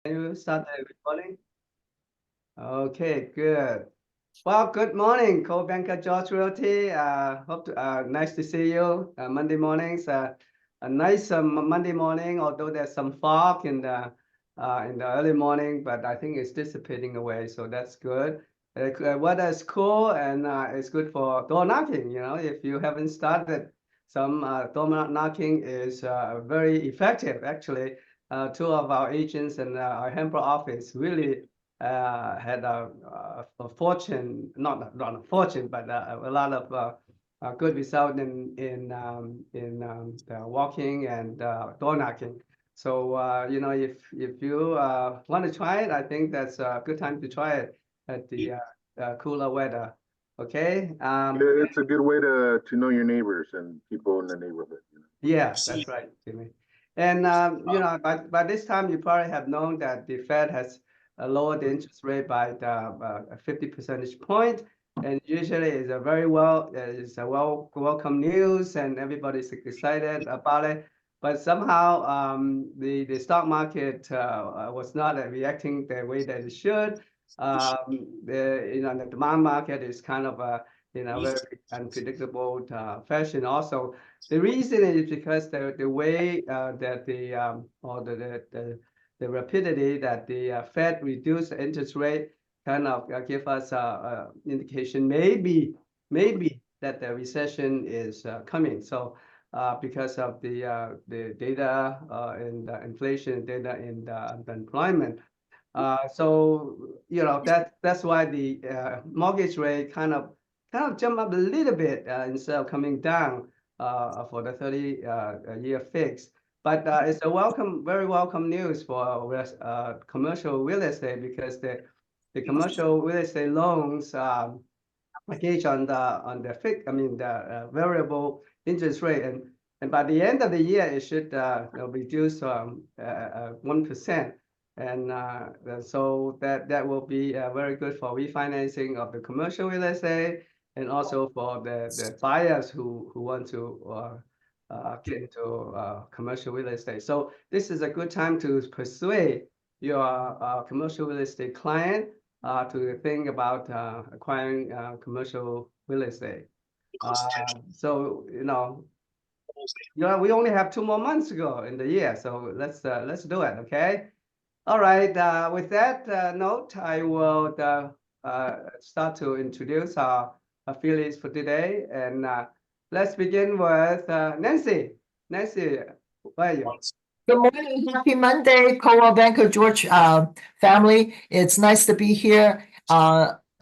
Can you start the recording? Okay, good. Well, good morning, co-banker George Realty. Nice to see you. Monday mornings, a nice Monday morning, although there's some fog in the early morning, but I think it's dissipating away, so that's good. Weather is cool and it's good for door knocking. You know, if you haven't started, some door knocking is very effective. Actually, two of our agents in our Hamburg office really had a fortune, not a fortune, but a lot of good result in the walking and door knocking. So you know, if you want to try it, I think that's a good time to try it at the cooler weather. Okay. It's a good way to know your neighbors and people in the neighborhood. Yeah, that's right, Jimmy. And you know, by this time, you probably have known that the Fed has lowered the interest rate by the 50 percentage point, and usually it's a welcome news, and everybody's excited about it. But somehow, the stock market was not reacting the way that it should. The demand market is kind of very unpredictable fashion also. The reason is because the way that the rapidity that the Fed reduced the interest rate kind of give us a indication maybe that the recession is coming. So because of the data and the inflation data and the employment. So you know that's why the mortgage rate kind of jump up a little bit instead of coming down for the 30-year fix. But it's a very welcome news for commercial real estate because the commercial real estate loans gauge on the fix, I mean the variable interest rate, and by the end of the year it should reduce 1%, and so that will be very good for refinancing of the commercial real estate, and also for the buyers who want to get into commercial real estate. So this is a good time to persuade your commercial real estate client to think about acquiring commercial real estate. So you know, we only have 2 more months to go in the year, so let's do it. Okay. All right. With that note, I will start to introduce our affiliates for today, and let's begin with Nancy. Nancy, where are you? Good morning, happy Monday, Coldwell Banker George family. It's nice to be here.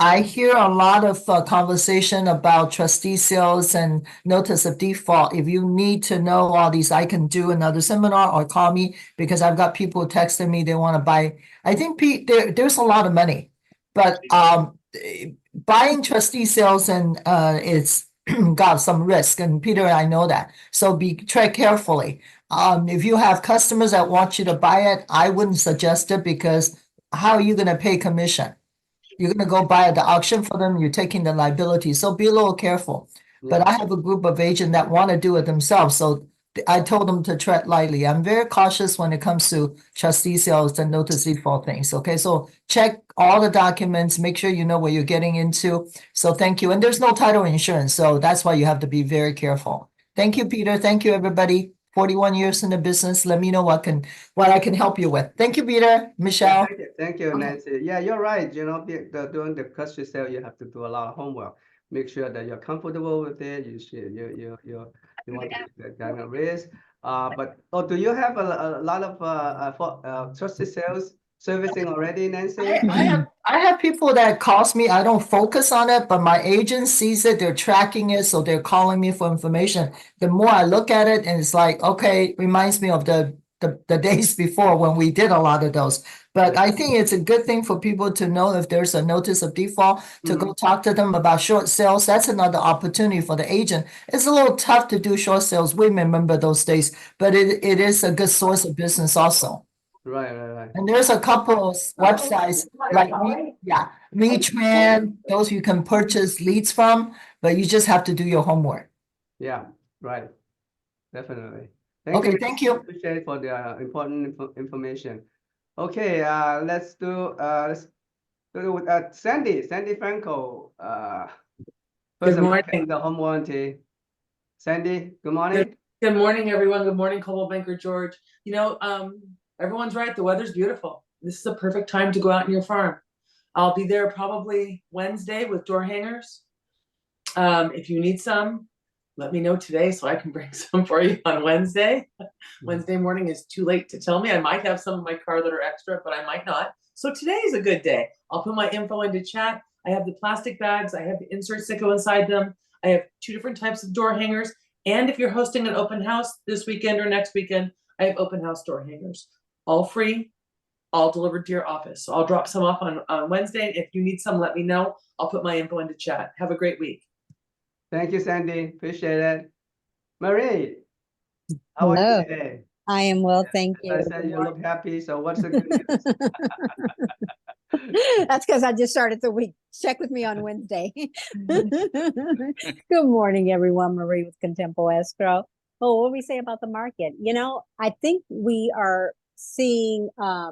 I hear a lot of conversation about trustee sales and notice of default. If you need to know all these, I can do another seminar or call me because I've got people texting me they want to buy. I think there's a lot of money, but buying trustee sales and it's got some risk, and Peter, I know that. So tread carefully. If you have customers that want you to buy it, I wouldn't suggest it because how are you going to pay commission? You're going to go buy at the auction for them. You're taking the liability. So be a little careful. But I have a group of agents that want to do it themselves. So I told them to tread lightly. I'm very cautious when it comes to trustee sales and notice default things. Okay, so check all the documents. Make sure you know what you're getting into. So thank you. And there's no title insurance. So that's why you have to be very careful. Thank you, Peter. Thank you, everybody. 41 years in the business. Let me know what I can help you with. Thank you, Peter. Michelle. Thank you, Nancy. Yeah, you're right. You know, during the custody sale, you have to do a lot of homework. Make sure that you're comfortable with it. You want to take that kind of risk. But do you have a lot of trustee sales servicing already, Nancy? I have people that calls me. I don't focus on it, but my agent sees it. They're tracking it, so they're calling me for information. The more I look at it, and it's like, okay, reminds me of the days before when we did a lot of those. But I think it's a good thing for people to know if there's a notice of default to go talk to them about short sales. That's another opportunity for the agent. It's a little tough to do short sales. We remember those days, but it is a good source of business also. Right. And there's a couple of websites like Retran, those you can purchase leads from, but you just have to do your homework. Yeah, right. Definitely. Thank you. Appreciate for the important information. Okay, let's do Sandy Franco. Good Person back morning. in the home warranty. Sandy, good morning. Good morning, everyone. Good morning, Coldwell Banker George. You know, everyone's right. The weather's beautiful. This is a perfect time to go out on your farm. I'll be there probably Wednesday with door hangers. If you need some, let me know today so I can bring some for you on Wednesday. Wednesday morning is too late to tell me. I might have some in my car that are extra, but I might not. So today is a good day. I'll put my info into chat. I have the plastic bags. I have the inserts that go inside them. I have 2 different types of door hangers. And if you're hosting an open house this weekend or next weekend, I have open house door hangers. All free, all delivered to your office. So I'll drop some off on Wednesday. If you need some, let me know. I'll put my info into chat. Have a great week. Thank you, Sandy. Appreciate it. Marie, how are you Hello. today? I am well, thank I you. said you look happy. So what's the good news? That's because I just started the week. Check with me on Wednesday. Good morning, everyone. Marie with Contempo Escrow. Oh, what do we say about the market? You know, I think we are seeing I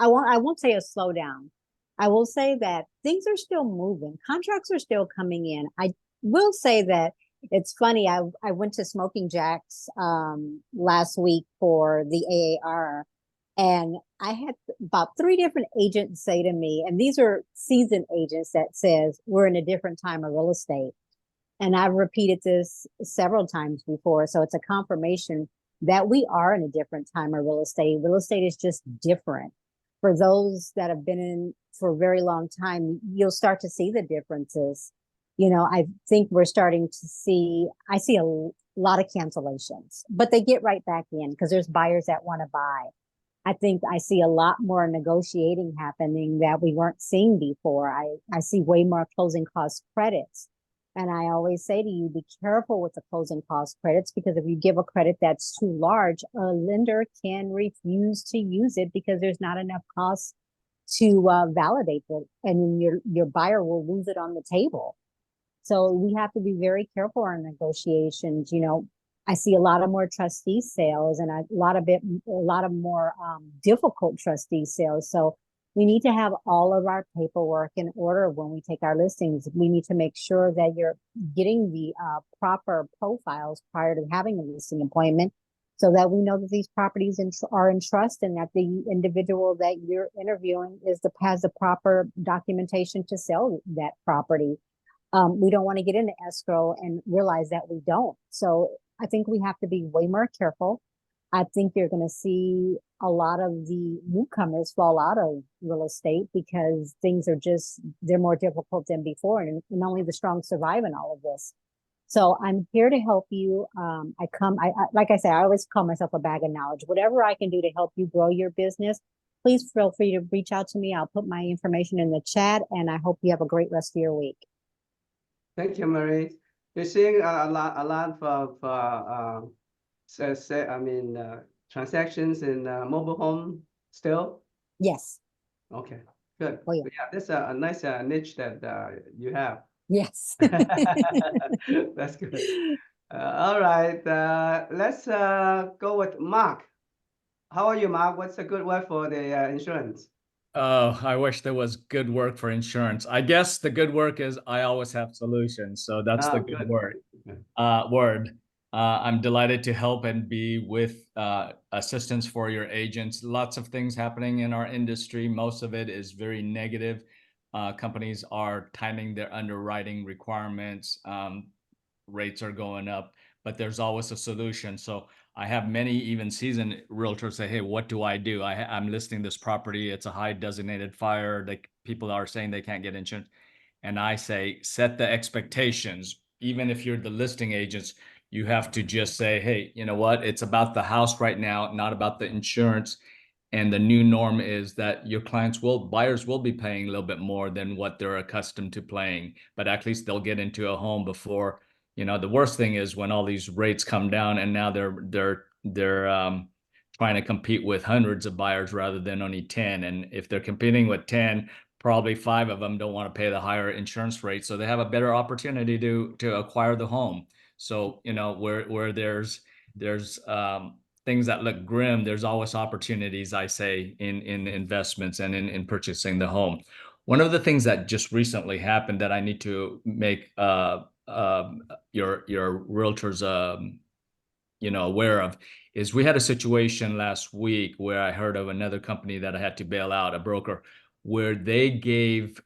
won't say a slowdown. I will say that things are still moving. Contracts are still coming in. I will say that it's funny. I went to Smoking Jacks last week for the AAR, and I had about 3 different agents say to me, and these are seasoned agents that says we're in a different time of real estate. And I've repeated this several times before. So it's a confirmation that we are in a different time of real estate. Real estate is just different. For those that have been in for a very long time, you'll start to see the differences. You know, I think we're starting to see, I see a lot of cancellations, but they get right back in because there's buyers that want to buy. I think I see a lot more negotiating happening that we weren't seeing before. I see way more closing cost credits. And I always say to you, be careful with the closing cost credits, because if you give a credit that's too large, a lender can refuse to use it because there's not enough cost to validate it, and your buyer will lose it on the table. So we have to be very careful in negotiations. You know, I see a lot of more trustee sales and a lot of more difficult trustee sales. So we need to have all of our paperwork in order when we take our listings. We need to make sure that you're getting the proper profiles prior to having a listing appointment, so that we know that these properties are in trust, and that the individual that you're interviewing has the proper documentation to sell that property. We don't want to get into escrow and realize that we don't. So I think we have to be way more careful. I think you're going to see a lot of the newcomers fall out of real estate because things are they're more difficult than before, and only the strong survive in all of this. So I'm here to help you. Like I say, I always call myself a bag of knowledge. Whatever I can do to help you grow your business, please feel free to reach out to me. I'll put my information in the chat, and I hope you have a great rest of your week. Thank you, Marie. You're seeing a lot of transactions in mobile home still? Yes. Okay, good. Oh, yeah. Yeah, that's a nice niche that you have. Yes. That's good. All right, let's go with Mark. How are you, Mark? What's a good word for the insurance? Oh, I wish there was good work for insurance. I guess the good work is I always have solutions. So that's the good word. I'm delighted to help and be with assistance for your agents. Lots of things happening in our industry. Most of it is very negative. Companies are tightening their underwriting requirements. Rates are going up, but there's always a solution. So I have many even seasoned realtors say, hey, what do I do? I'm listing this property. It's a high designated fire. People are saying they can't get insurance. And I say, set the expectations. Even if you're the listing agents, you have to just say, hey, you know what? It's about the house right now, not about the insurance. And the new norm is that your buyers will be paying a little bit more than what they're accustomed to paying, but at least they'll get into a home before. You know, the worst thing is when all these rates come down and now they're trying to compete with hundreds of buyers rather than only 10. And if they're competing with 10, probably 5 of them don't want to pay the higher insurance rate. So they have a better opportunity to acquire the home. So, you know, where there's things that look grim, there's always opportunities, I say, in investments and in purchasing the home. One of the things that just recently happened that I need to make your realtors aware of is we had a situation last week where I heard of another company that I had to bail out, a broker, where they gave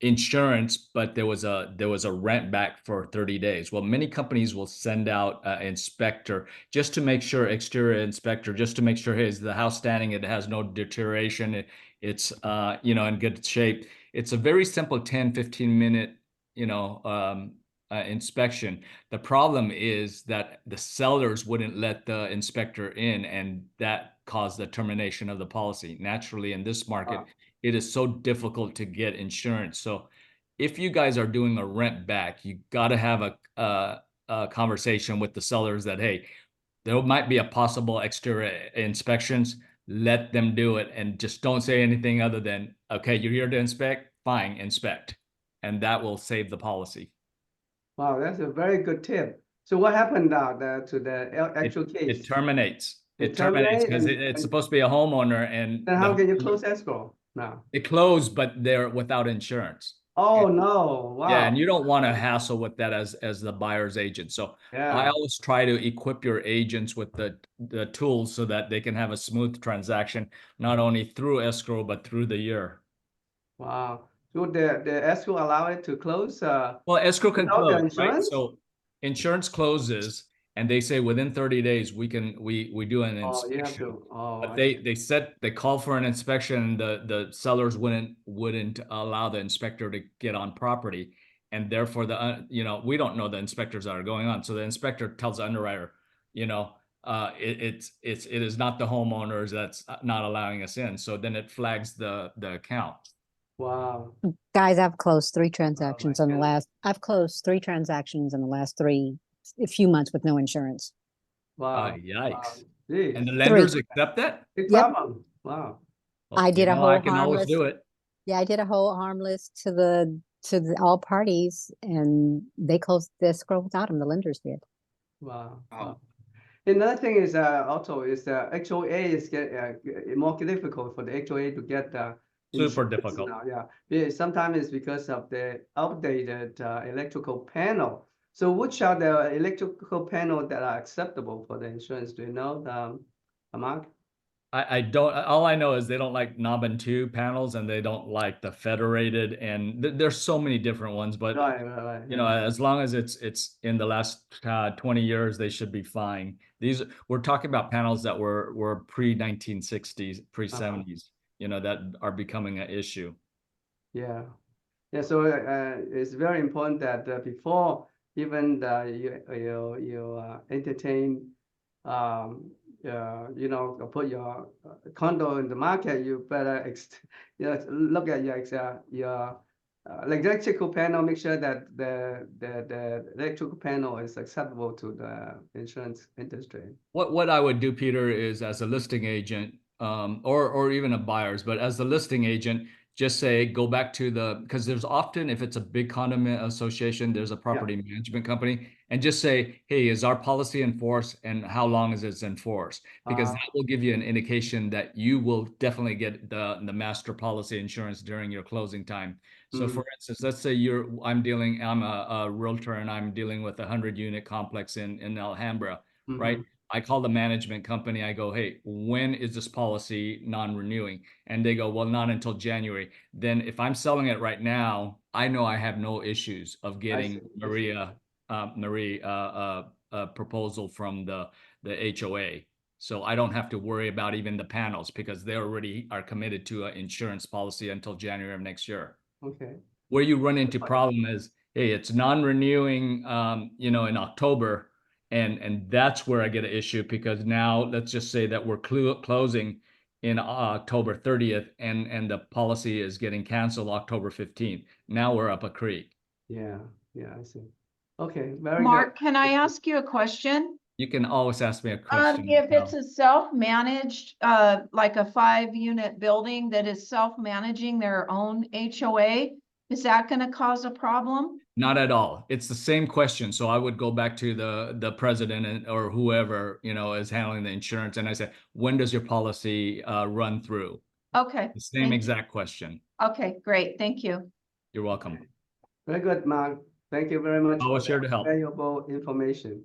insurance, but there was a rent back for 30 days. Well, many companies will send out an inspector just to make sure, exterior inspector, just to make sure, hey, is the house standing? It has no deterioration. It's in good shape. It's a very simple 10-15 minute inspection. The problem is that the sellers wouldn't let the inspector in, and that caused the termination of the policy. Naturally, in this market, it is so difficult to get insurance. So if you guys are doing a rent back, you got to have a conversation with the sellers that, hey, there might be a possible exterior inspections. Let them do it, and just don't say anything other than, okay, you're here to inspect, fine, inspect. And that will save the policy. Wow, that's a very good tip. So what happened now to the actual It case? terminates. It It terminates because terminate it's and supposed to be a homeowner, and then how can you close escrow now? it closed, but they're without insurance. Oh, And- no, Yeah, and wow. you don't want to hassle with that as the buyer's agent. So I Yeah, always try to equip your agents with the tools so that they can have a smooth transaction, not only through escrow but through the year. wow. So the escrow allow it to close Well, escrow can without the close, right? insurance? So insurance closes, and they say within 30 days we do an Oh, you have inspection. to, oh, But I see. they call for an inspection. The sellers wouldn't allow the inspector to get on property, and therefore we don't know the inspectors that are going on. So the inspector tells the underwriter, it is not the homeowners that's not allowing us in. So then it flags the account. Wow. Guys, I've closed 3 transactions in the goodness. I've closed 3 transactions in the last a few months with no insurance. Wow. Yikes! Wow. Geez. And the lenders accept that? Big Yep. problem. Wow. Well, I did a I whole can always harmless. do it. Yeah, I did a whole harmless to the all parties, and they closed the escrow without them. The lenders did. Wow. Wow. Wow. Another thing is also is the HOA is more difficult for the HOA to get Super insurance difficult. now. Yeah, sometimes it's because of the outdated electrical panel. So which are the electrical panel that are acceptable for the insurance? Do you know, Mark? I don't. All I know is they don't like knob and tube panels, and they don't like the federated. And there's so many different ones. But Right. Yeah. as long as it's in the last 20 years, they should be fine. We're talking about panels that were pre-1960s, pre-70s. That are becoming an issue. Yeah. Yeah, so it's very important that before even you entertain, put your condo in the market, you better look at your electrical panel, make sure that the electrical panel is acceptable to the insurance industry. What I would do, Peter, is as a listing agent, or even a buyer's, but as the listing agent, just say, go back to because there's often, if it's a big condominium association, there's a property management company, and just say, hey, is our policy enforced, and how long is it enforced? Because that will give you an indication that you will definitely get the master policy insurance during your closing time. So for instance, let's say I'm a realtor, and I'm dealing with a 100-unit complex in Alhambra, right? I call the management company. I go, hey, when is this policy non-renewing? And they go, well, not until January. Then if I'm selling it right now, I know I have no issues of getting Marie a proposal from the HOA. So I don't have to worry about even the panels, because they already are committed to an insurance policy until January of next year. Okay. Where you run into problem is, hey, it's non-renewing, in October. And that's where I get an issue, because now let's just say that we're closing in October 30th, and the policy is getting canceled October 15th. Now we're up a creek. Yeah, I see. Okay, very good. Mark, can I ask you a question? You can always ask me a question. If it's a self-managed, like a 5-unit building that is self-managing their own HOA, Is that gonna cause a problem? Not at all. It's the same question. So I would go back to the president or whoever, is handling the insurance. And I said, when does your policy run through? Okay. The same thank you. exact question. Okay, great. Thank you. You're welcome. Very good, Mark. Thank you very much. Always for here that to help. Valuable information.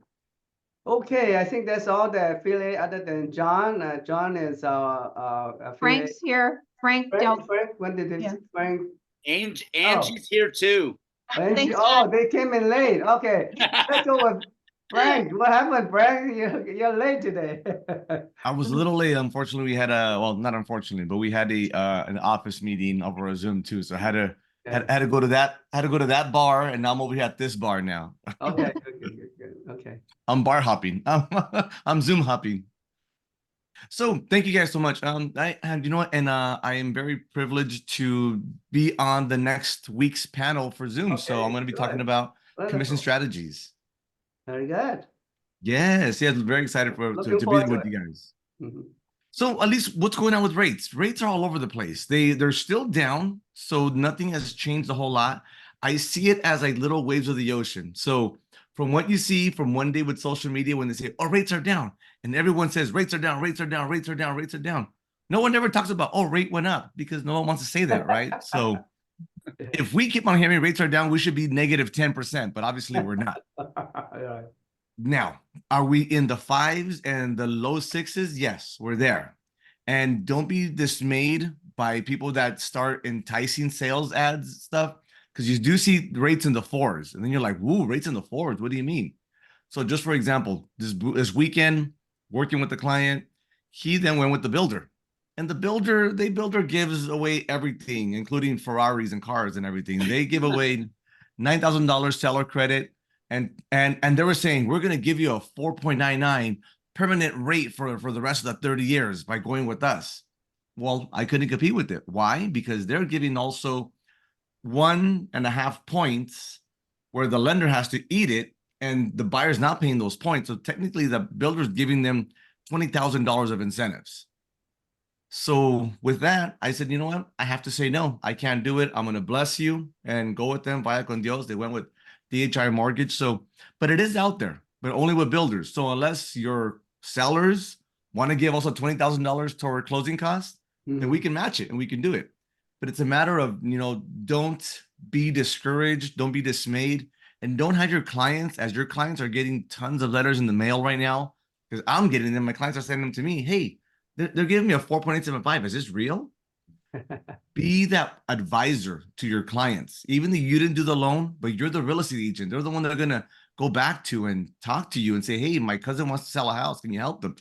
Okay, I think that's all the affiliate other than John. John is our affiliate. Frank's here. Frank Del. Frank, when did it, Yeah. Frank? Angie's here too. Angie, Thanks, oh, they came in late. Okay, let's go with Frank. What happened, Frank? You're late today. I was a little late. Unfortunately, we had well, not unfortunately, but we had an office meeting over a Zoom too. So I had to go to that bar, and now I'm over here at this bar now. Okay, good. Okay. I'm bar hopping. I'm Zoom hopping. So thank you guys so much. And you know what? And I am very privileged to be on the next week's panel for Zoom. So Okay, I'm going to be talking good. about Wonderful. commission strategies. Very good. Yes, very excited to Looking be forward there to with you guys. Mhm. So at least what's going on with rates? Rates are all over the place. They're still down, so nothing has changed a whole lot. I see it as like little waves of the ocean. So from what you see from one day with social media when they say, oh, rates are down, and everyone says rates are down, rates are down, rates are down, rates are down. No one ever talks about, oh, rate went up, because no one wants to say that, right? So if we keep on hearing rates are down, we should be negative 10%, but obviously we're not. Yeah. Now, are we in the 5s and the low 6s? Yes, we're there. And don't be dismayed by people that start enticing sales ads stuff, because you do see rates in the 4s. And then you're like, woo, rates in the 4s. What do you mean? So just for example, this weekend, working with the client, he then went with the builder. And the builder gives away everything, including Ferraris and cars and everything. They give away $9,000 seller credit. And they were saying, we're going to give you a 4.99 permanent rate for the rest of the 30 years by going with us. Well, I couldn't compete with it. Why? Because they're giving also 1.5 points where the lender has to eat it, and the buyer's not paying those points. So technically the builder's giving them $20,000 of incentives. So with that, I said, you know what? I have to say no. I can't do it. I'm going to bless you and go with them. Vaya con Dios. They went with DHI Mortgage. So, but it is out there, but only with builders. So unless your sellers want to give also $20,000 toward closing costs, then we can match it and we can do it. But it's a matter of, don't be discouraged. Don't be dismayed. And don't have your clients, as your clients are getting tons of letters in the mail right now, because I'm getting them. My clients are sending them to me. Hey, they're giving me a 4.875. Is this real? Be that advisor to your clients. Even though you didn't do the loan, but you're the real estate agent. They're the one that are going to go back to and talk to you and say, hey, my cousin wants to sell a house. Can you help them?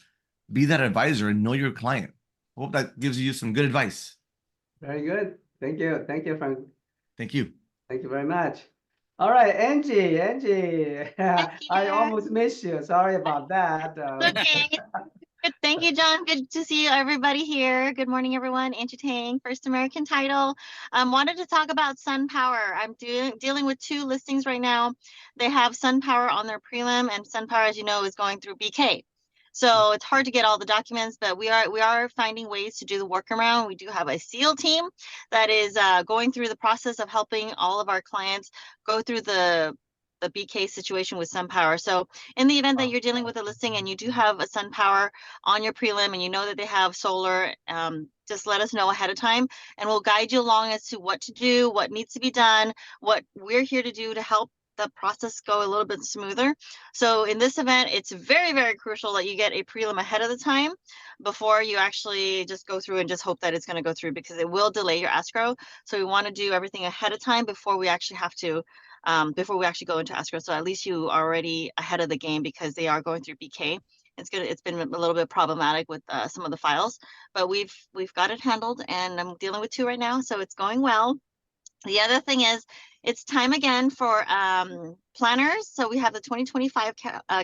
Be that advisor and know your client. Hope that gives you some good advice. Very good. Thank you. Thank you, Frank. Thank you. Thank you very much. All right, Angie. I almost missed you. Sorry about that. Okay. Good. Thank you, John. Good to see everybody here. Good morning, everyone. Angie Tang, First American Title. Wanted to talk about SunPower. I'm dealing with 2 listings right now. They have SunPower on their prelim, and SunPower, as you know, is going through BK. So it's hard to get all the documents, but we are finding ways to do the workaround. We do have a SEAL team that is going through the process of helping all of our clients go through the BK situation with SunPower. So in the event that you're dealing with a listing and you do have a SunPower on your prelim and you know that they have solar, just let us know ahead of time and we'll guide you along as to what to do, what needs to be done, what we're here to do to help the process go a little bit smoother. So in this event, it's very, very crucial that you get a prelim ahead of the time before you actually just go through and just hope that it's going to go through, because it will delay your escrow. So we want to do everything ahead of time before we actually have to before we actually go into escrow. So at least you are already ahead of the game, because they are going through BK. It's been a little bit problematic with some of the files, but we've got it handled, and I'm dealing with 2 right now, so it's going well. The other thing is, it's time again for planners. So we have the 2025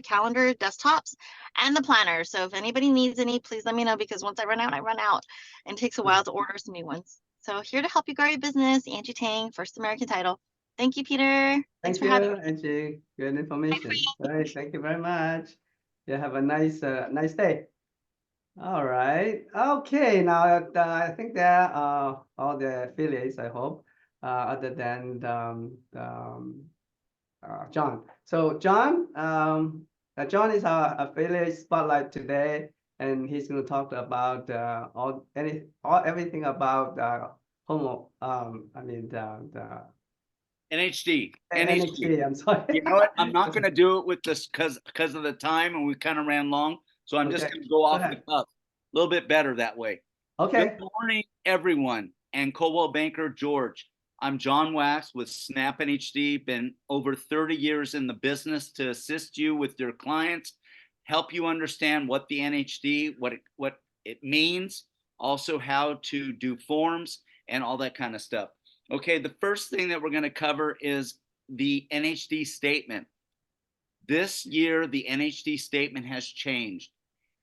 calendar desktops and the planners. So if anybody needs any, please let me know, because once I run out, and it takes a while to order some new ones. So here to help you grow your business, Angie Tang, First American Title. Thank you, Peter. Thanks for having me. Angie. Good information. All right. Thank you very much. You have a nice day. All right. Okay. Now I think that all the affiliates, I hope. other than John. So John, John is our affiliate spotlight today, and he's going to talk about everything about homo. I mean the NHD. NHD. I'm sorry. You know what? I'm not going to do it with this because of the time, and we kind of ran long. So I'm just Okay, going to go off go the ahead. cuff. A little bit better that way. Okay. Good morning, everyone, and Coldwell Banker George. I'm John Wax with Snap NHD. Been over 30 years in the business to assist you with your clients, help you understand what the NHD, what it means, also how to do forms and all that kind of stuff. Okay, the first thing that we're going to cover is the NHD statement. This year, the NHD statement has changed.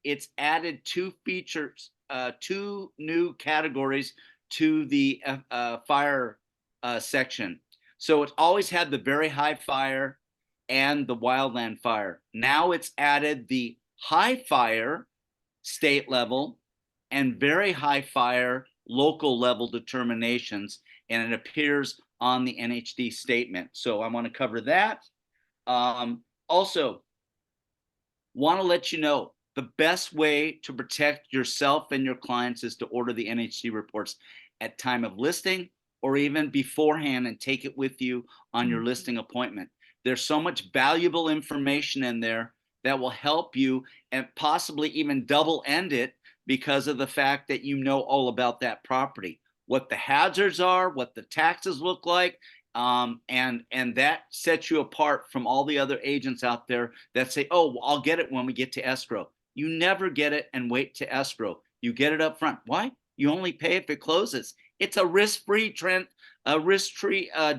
It's added two features, two new categories to the fire section. So it's always had the very high fire and the wildland fire. Now it's added the high fire state level and very high fire local level determinations, and it appears on the NHD statement. So I want to cover that. Also, want to let you know the best way to protect yourself and your clients is to order the NHD reports at time of listing or even beforehand and take it with you on your listing appointment. There's so much valuable information in there that will help you and possibly even double end it because of the fact that you know all about that property, what the hazards are, what the taxes look like, and that sets you apart from all the other agents out there that say, oh, well, I'll get it when we get to escrow. You never get it and wait to escrow. You get it up front. Why? You only pay if it closes. It's a risk-free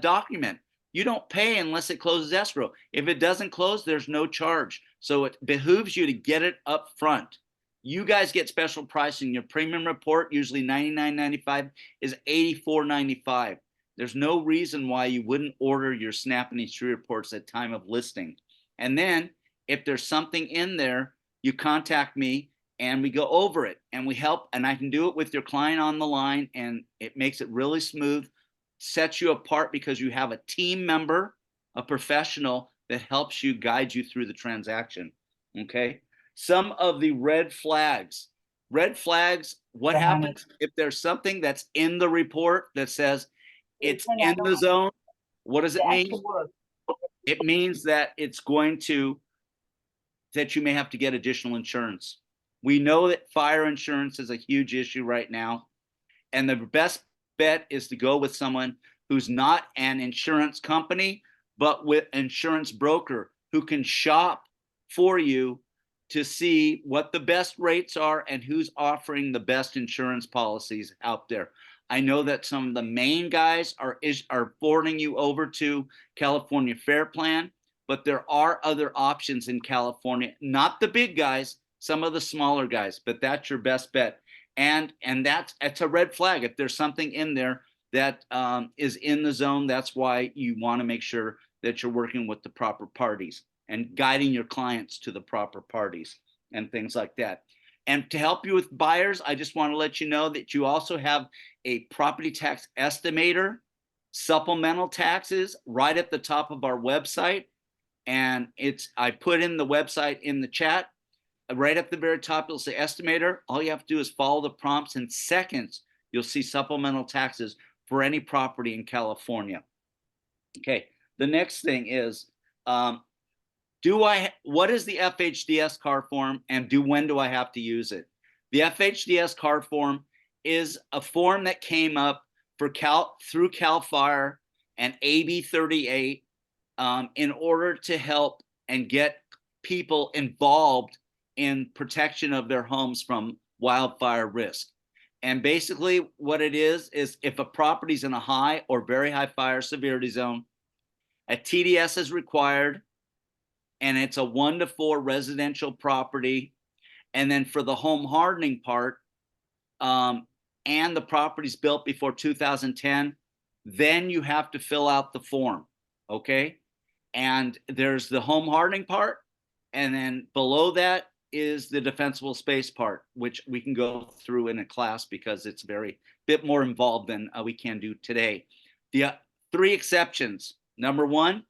document. You don't pay unless it closes escrow. If it doesn't close, there's no charge. So it behooves you to get it up front. You guys get special pricing. Your premium report, usually $99.95, is $84.95. There's no reason why you wouldn't order your Snap NHD reports at time of listing. And then if there's something in there, you contact me and we go over it and we help, and I can do it with your client on the line, and it makes it really smooth, sets you apart because you have a team member, a professional that helps you guide you through the transaction. Okay. Some of the red flags, what happens if there's something that's in the report that says it's in the zone? What does it mean? It means that it's going to, that you may have to get additional insurance. We know that fire insurance is a huge issue right now. And the best bet is to go with someone who's not an insurance company, but with an insurance broker who can shop for you to see what the best rates are and who's offering the best insurance policies out there. I know that some of the main guys are forwarding you over to California Fair Plan, but there are other options in California, not the big guys, some of the smaller guys, but that's your best bet. And it's a red flag. If there's something in there that is in the zone, that's why you want to make sure that you're working with the proper parties and guiding your clients to the proper parties and things like that. And to help you with buyers, I just want to let you know that you also have a property tax estimator, supplemental taxes right at the top of our website. And I put in the website in the chat. Right at the very top, you'll say estimator. All you have to do is follow the prompts. In seconds, you'll see supplemental taxes for any property in California. Okay, the next thing is, what is the FHDS card form, and when do I have to use it? The FHDS card form is a form that came up through CAL FIRE and AB 38 in order to help and get people involved in protection of their homes from wildfire risk. And basically what it is if a property's in a high or very high fire severity zone, a TDS is required, and it's a 1 to 4 residential property. And then for the home hardening part, and the property's built before 2010, then you have to fill out the form, okay? And there's the home hardening part, and then below that is the defensible space part, which we can go through in a class because it's very bit more involved than we can do today. The three exceptions. Number one,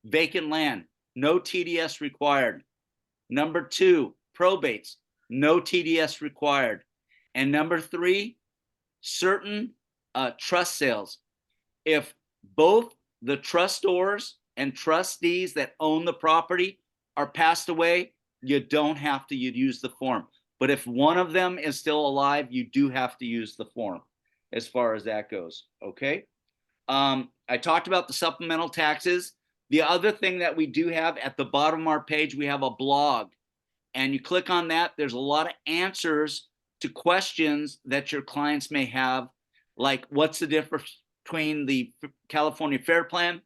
vacant land, no TDS required. Number two, probates, no TDS required. And number three, certain trust sales. If both the trustors and trustees that own the property are passed away, you don't have to use the form. But if one of them is still alive, you do have to use the form as far as that goes. Okay. I talked about the supplemental taxes. The other thing that we do have at the bottom of our page, we have a blog, and you click on that. There's a lot of answers to questions that your clients may have, like what's the difference between the California Fair Plan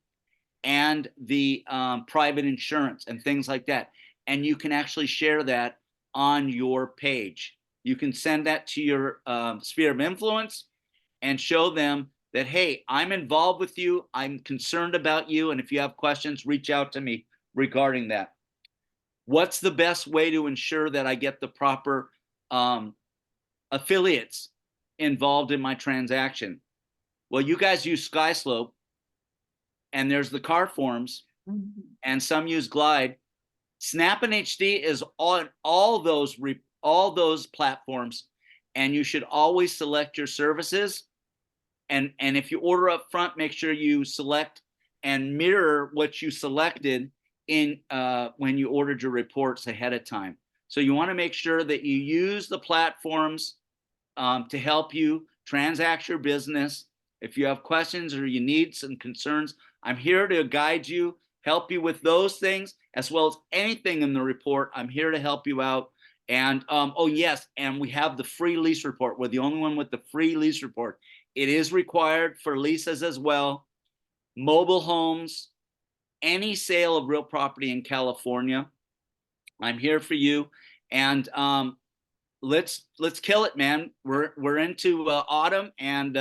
and the private insurance and things like that. And you can actually share that on your page. You can send that to your sphere of influence and show them that, hey, I'm involved with you. I'm concerned about you. And if you have questions, reach out to me regarding that. What's the best way to ensure that I get the proper affiliates involved in my transaction? Well, you guys use SkySlope, and there's the car forms, and some use Glide. Snap and HD is on all those platforms, and you should always select your services. And if you order up front, make sure you select and mirror what you selected in when you ordered your reports ahead of time. So you want to make sure that you use the platforms to help you transact your business. If you have questions or you need some concerns, I'm here to guide you, help you with those things, as well as anything in the report. I'm here to help you out. And oh yes, and we have the free lease report. We're the only one with the free lease report. It is required for leases as well, mobile homes, any sale of real property in California. I'm here for you. And let's kill it, man. We're into autumn, and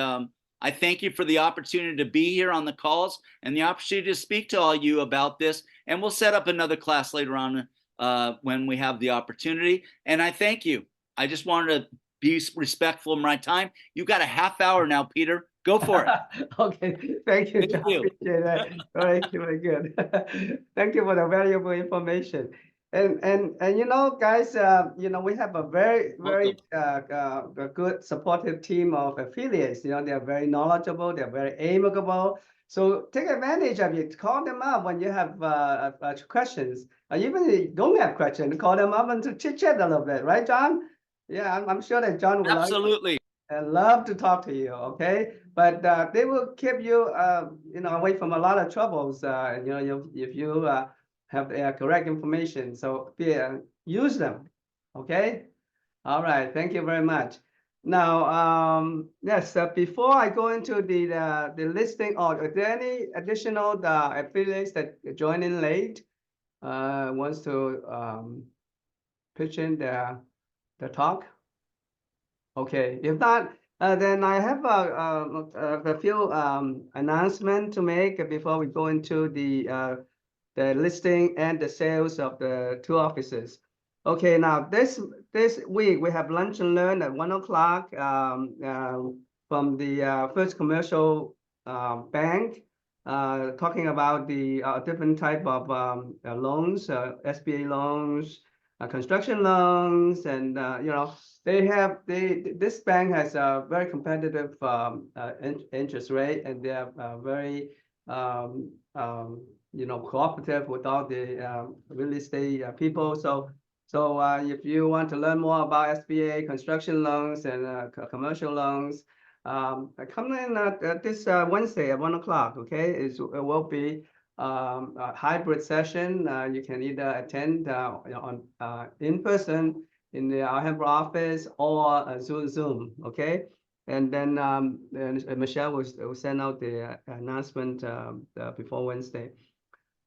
I thank you for the opportunity to be here on the calls and the opportunity to speak to all you about this. And we'll set up another class later on when we have the opportunity. And I thank you. I just wanted to be respectful of my time. You got a half hour now, Peter. Go for it. Okay, thank you, Thank John. you. Appreciate that. Very good. Thank you for the valuable information. And you know, guys, you know, we have a very a good supportive team of affiliates. You know, they are very knowledgeable. They're very amicable. So take advantage of it. Call them up when you have questions. Even if you don't have questions, call them up and to chit chat a little bit, right, John? Yeah, I'm sure that John will Absolutely. love to talk to you. Okay, but they will keep you, you know, away from a lot of troubles. You know, if you have the correct information, so use them. Okay. All right. Thank you very much. Now, yes. Before I go into the listing, or are there any additional affiliates that join in late? Wants to pitch in the talk? Okay. If not, then I have a few announcements to make before we go into the listing and the sales of the two offices. Okay, now this week we have lunch and learn at 1 o'clock from the First Commercial Bank, talking about the different type of loans, SBA loans, construction loans, and you know, this bank has a very competitive interest rate, and they are very you know, cooperative with all the real estate people. So if you want to learn more about SBA construction loans and commercial loans, come in this Wednesday at 1 o'clock. Okay, it will be a hybrid session. You can either attend on in person in the Alhambra office or Zoom. Okay. And then Michelle will send out the announcement before Wednesday.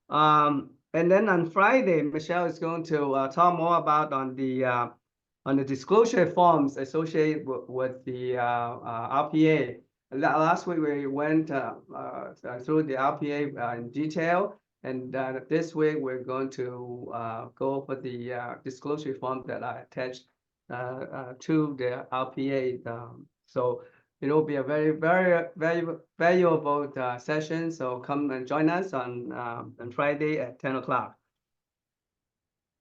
And then on Friday, Michelle is going to talk more about on the disclosure forms associated with the RPA. Last week we went through the RPA in detail, and this week we're going to go over the disclosure form that I attached to the RPA. So it will be a very valuable session. So come and join us on Friday at 10 o'clock.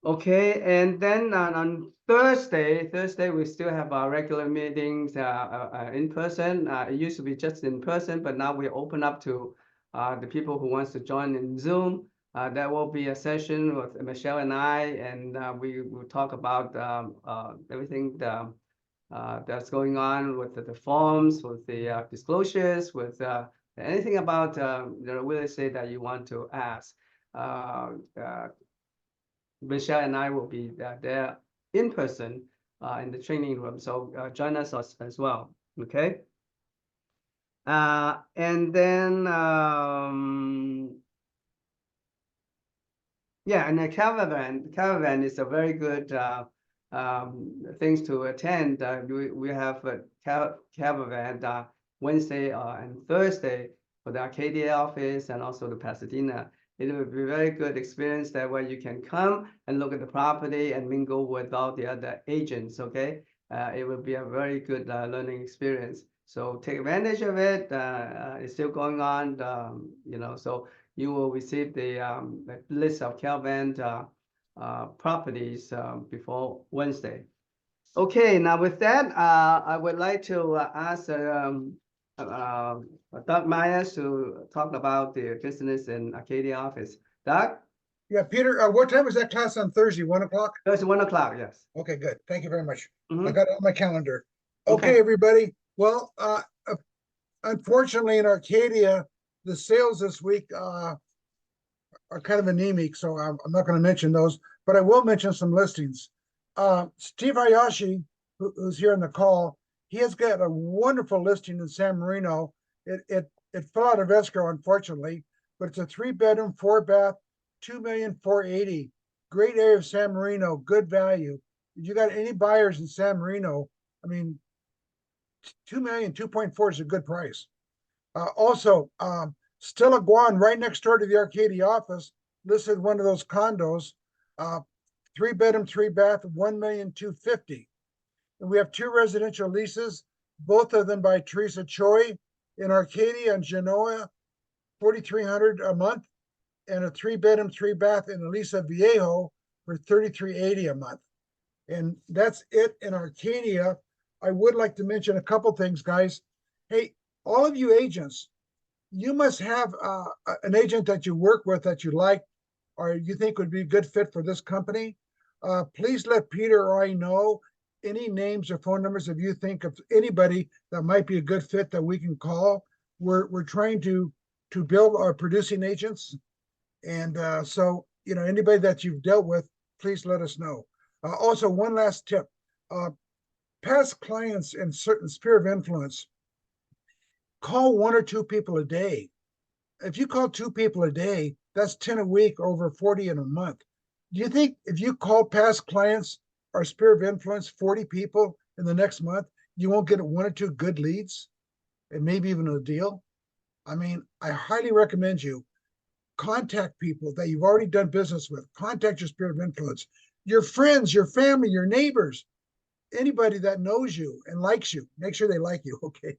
Okay, and then on Thursday we still have our regular meetings in person. It used to be just in person, but now we open up to the people who wants to join in Zoom. There will be a session with Michelle and I, and we will talk about everything that's going on with the forms, with the disclosures, with anything about the real estate that you want to ask. Michelle and I will be there in person in the training room. So join us as well. Okay. And then yeah, and the caravan is a very good things to attend. We have a caravan Wednesday and Thursday for the Arcadia office and also the Pasadena. It will be a very good experience that way you can come and look at the property and mingle with all the other agents. Okay, it will be a very good learning experience. So take advantage of it. It's still going on, you know. So you will receive the list of caravan properties before Wednesday. Okay, now with that, I would like to ask Doug Myers to talk about the business in Arcadia office. Doug? Yeah, Peter, what time is that class on Thursday? 1 o'clock? It's 1 o'clock, yes. Okay, good. Thank you very much. I Mhm. got it on my calendar. Okay. Okay, everybody. Well, unfortunately in Arcadia, the sales this week are kind of anemic, so I'm not going to mention those, but I will mention some listings. Steve Hayashi, who's here on the call, he has got a wonderful listing in San Marino. It fell out of escrow, unfortunately, but it's a 3-bedroom, 4-bath, $2,480,000. Great area of San Marino, good value. If you got any buyers in San Marino, I mean, 2 million, 2.4 is a good price. Also, Stella Guan, right next door to the Arcadia office, listed one of those condos, 3-bedroom, 3-bath, $1,250,000. And we have 2 residential leases, both of them by Teresa Choi in Arcadia and Genoa, $4,300 a month, and a 3-bedroom, 3-bath in Elisa Viejo for $3,380 a month. And that's it in Arcadia. I would like to mention a couple things, guys. Hey, all of you agents, you must have an agent that you work with that you like or you think would be a good fit for this company. Please let Peter or I know any names or phone numbers if you think of anybody that might be a good fit that we can call. We're trying to build our producing agents. And so, you know, anybody that you've dealt with, please let us know. Also, one last tip. Past clients in certain sphere of influence, call 1 or 2 people a day. If you call 2 people a day, that's 10 a week, over 40 in a month. Do you think if you call past clients or sphere of influence 40 people in the next month, you won't get 1 or 2 good leads and maybe even a deal? I mean, I highly recommend you contact people that you've already done business with. Contact your sphere of influence, your friends, your family, your neighbors, anybody that knows you and likes you. Make sure they like you, okay?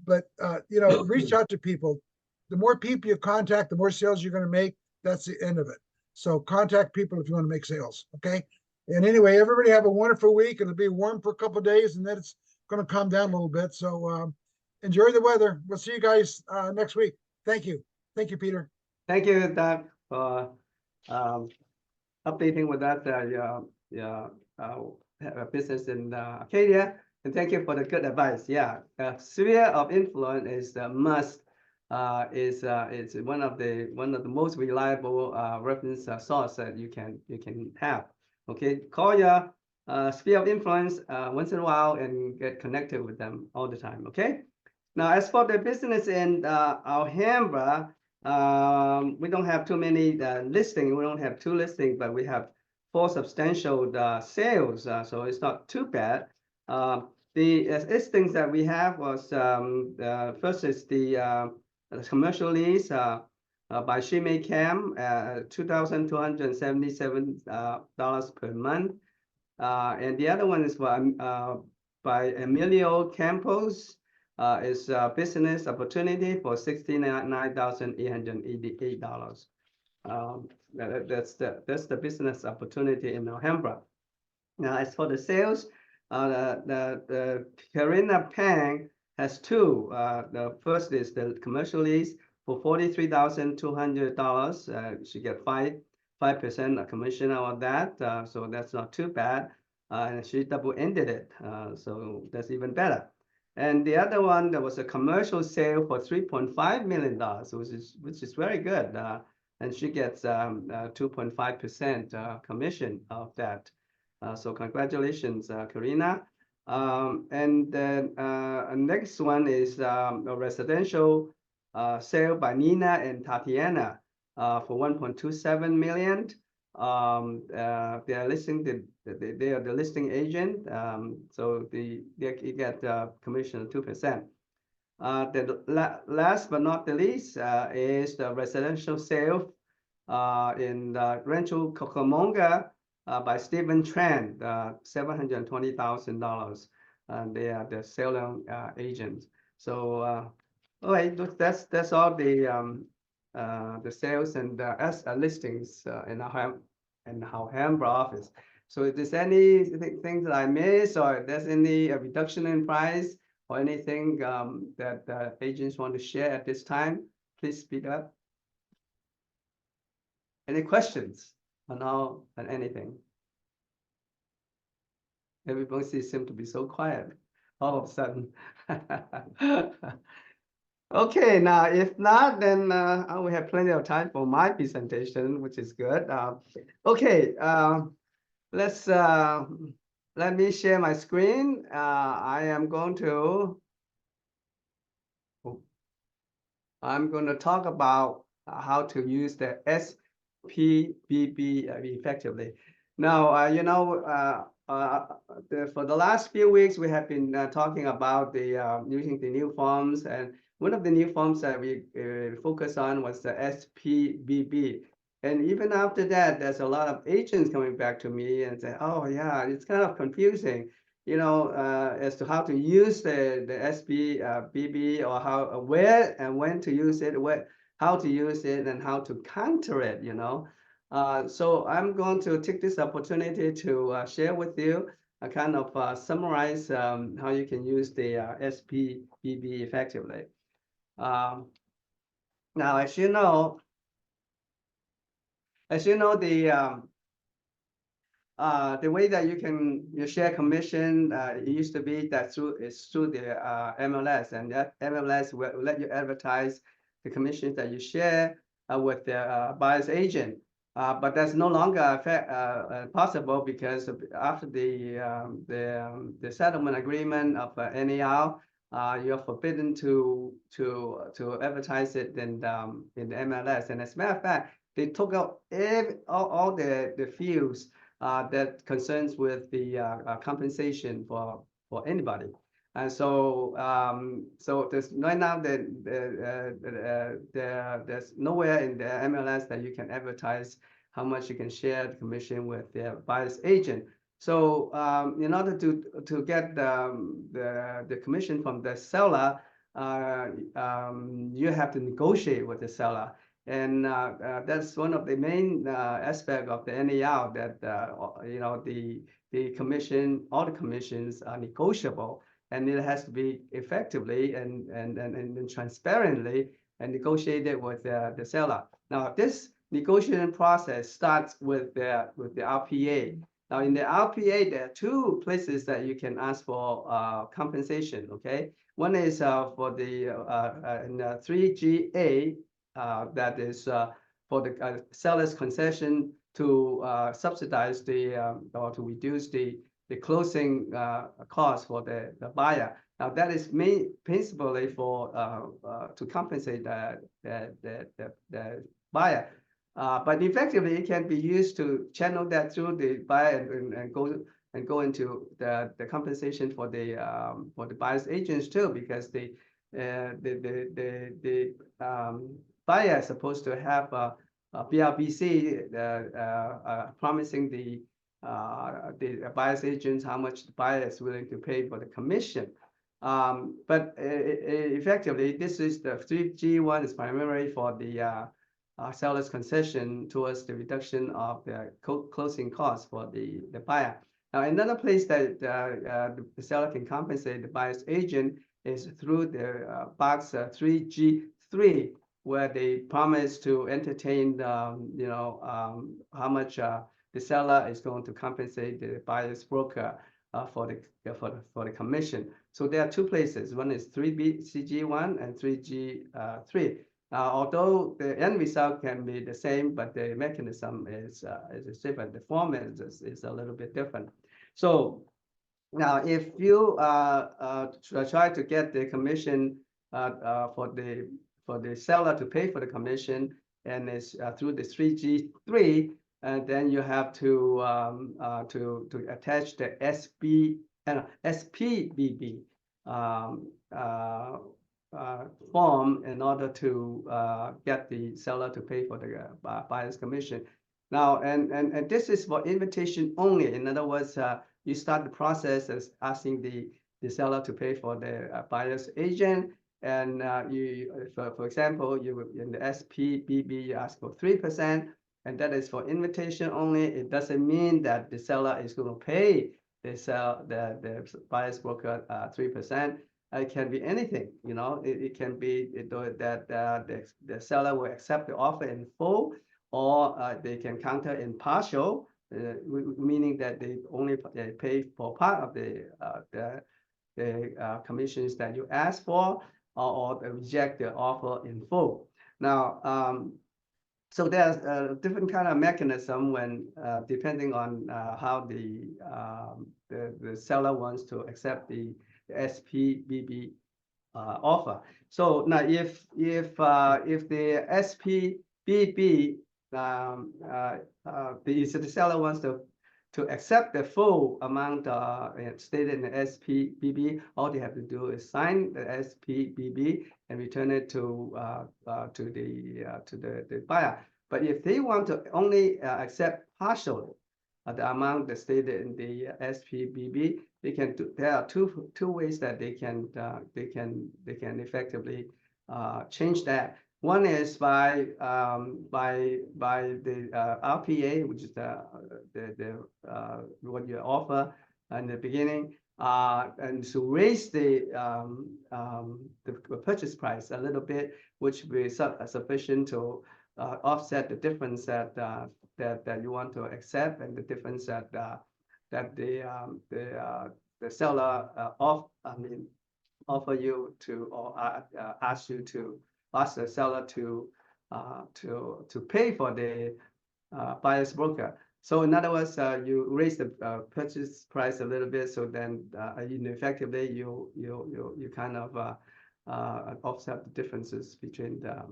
but you know, reach out to people. The more people you contact, the more sales you're going to make. That's the end of it. So contact people if you want to make sales, okay? And anyway, everybody have a wonderful week. It'll be warm for a couple of days, and then it's going to calm down a little bit. So enjoy the weather. We'll see you guys next week. Thank you. Thank you, Peter. Thank you, Doug, for updating with that business in Arcadia, and thank you for the good advice. Yeah, sphere of influence is the must. It's one of the most reliable reference source that you can have. Okay, call your sphere of influence once in a while and get connected with them all the time. Okay. Now, as for the business in Alhambra, we don't have too many listings. We don't have 2 listings, but we have 4 substantial sales, so it's not too bad. The listings that we have was first is the commercial lease by Shimei Cam, $2,277 per month, and the other one is for by Emilio Campos. Is a business opportunity for $69,888. That's the business opportunity in Alhambra. Now, as for the sales, the Karina Pang has two. The first is the commercial lease for $43,200. She get 5% commission out of that, so that's not too bad. And she double-ended it, so that's even better. And the other one, there was a commercial sale for $3.5 million, which is very good. And she gets 2.5% commission of that. So congratulations, Karina. And then next one is a residential sale by Nina and Tatiana for 1.27 million. They are listing they are the listing agent, so they get commission of 2%. The last but not the least is the residential sale in Rancho Cucamonga by Stephen Tran, $720,000. They are the selling agents. So, all right, that's all the sales and listings in our Alhambra office. So if there's anything that I missed, or if there's any reduction in price or anything that the agents want to share at this time, please speak up. Any questions on anything? Everybody seems to be so quiet all of a sudden. Okay, now if not, then I will have plenty of time for my presentation, which is good. Okay, let me share my screen. I'm going to talk about how to use the SPBB effectively. Now, you know, for the last few weeks, we have been talking about using the new forms, and one of the new forms that we focus on was the SPBB. And even after that, there's a lot of agents coming back to me and say, "Oh, yeah, it's kind of confusing, you know, as to how to use the SPBB, or where and when to use it, how to use it, and how to counter it, you know." So I'm going to take this opportunity to share with you kind of summarize how you can use the SPBB effectively. Now, as you know, the way that you share commission, it used to be that through the MLS, and that MLS will let you advertise the commissions that you share with the buyer's agent. But that's no longer possible, because after the settlement agreement of NAR, you're forbidden to advertise it in the MLS. And as a matter of fact, they took out all the fields that concerns with the compensation for anybody. And so there's right now there's nowhere in the MLS that you can advertise how much you can share the commission with the buyer's agent. So in order to get the commission from the seller, you have to negotiate with the seller. And that's one of the main aspects of the NAR, that you know, the commission, all the commissions are negotiable, and it has to be effectively and transparently and negotiated with the seller. Now, this negotiation process starts with the RPA. Now, in the RPA, there are two places that you can ask for compensation. Okay, one is for the in 3GA. That is for the seller's concession to subsidize or to reduce the closing cost for the buyer. Now, that is principally for to compensate the buyer. But effectively, it can be used to channel that through the buyer and go into the compensation for the buyer's agents too, because the buyer is supposed to have a BRBC promising the buyer's agents, how much the buyer is willing to pay for the commission. But effectively, this is the 3G one is primarily for the seller's concession towards the reduction of the closing costs for the buyer. Now, another place that the seller can compensate the buyer's agent is through the box 3G3, where they promise to entertain, how much the seller is going to compensate the buyer's broker for the commission. So there are two places. One is 3BCG1 and 3G3. Although the end result can be the same, but the mechanism is different. The format is a little bit different. So now, if you try to get the commission for the seller to pay for the commission, and it's through the 3G3, then you have to attach the SPBB form in order to get the seller to pay for the buyer's commission. Now, and this is for invitation only. In other words, you start the process as asking the seller to pay for the buyer's agent. And for example, you in the SPBB, you ask for 3%, and that is for invitation only. It doesn't mean that the seller is going to pay the buyer's broker 3%. It can be anything, it can be that the seller will accept the offer in full, or they can counter in partial, meaning that they only pay for part of the commissions that you ask for, or they reject the offer in full. Now, so there's a different kind of mechanism when depending on how the seller wants to accept the SPBB offer. So now, if the SPBB the seller wants to accept the full amount stated in the SPBB, all they have to do is sign the SPBB and return it to the buyer. But if they want to only accept partially the amount that's stated in the SPBB, they can do. There are two ways that they can effectively change that. One is by the RPA, which is what you offer in the beginning, and to raise the purchase price a little bit, which will be sufficient to offset the difference that you want to accept, and the difference that the seller offer you to, or ask the seller to pay for the buyer's broker. So in other words, you raise the purchase price a little bit, so then effectively you kind of offset the differences between the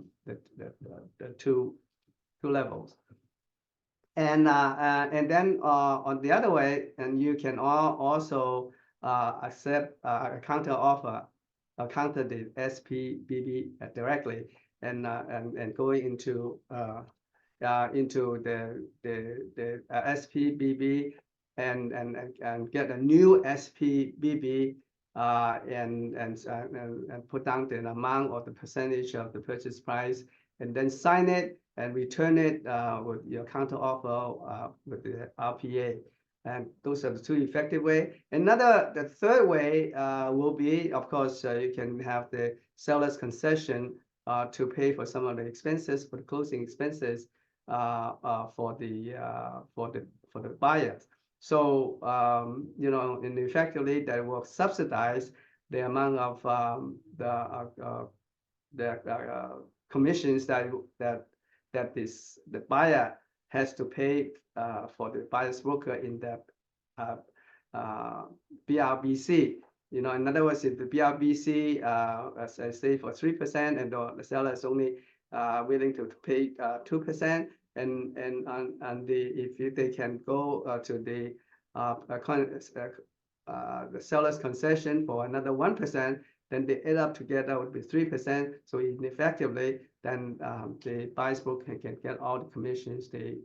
two levels. And then on the other way, and you can also accept a counter offer, counter the SPBB directly, and going into the SPBB and get a new SPBB and put down the amount or the percentage of the purchase price, and then sign it and return it with your counter offer with the RPA. And those are the two effective ways. The third way will be, of course, you can have the seller's concession to pay for some of the expenses, for the closing expenses for the buyers. So and effectively that will subsidize the amount of the commissions that the buyer has to pay for the buyer's broker in the BRBC. In other words, if the BRBC, as I say, for 3%, and the seller is only willing to pay 2%, and if they can go to the seller's concession for another 1%, then they add up together would be 3%. So effectively, then the buyer's broker can get all the commissions they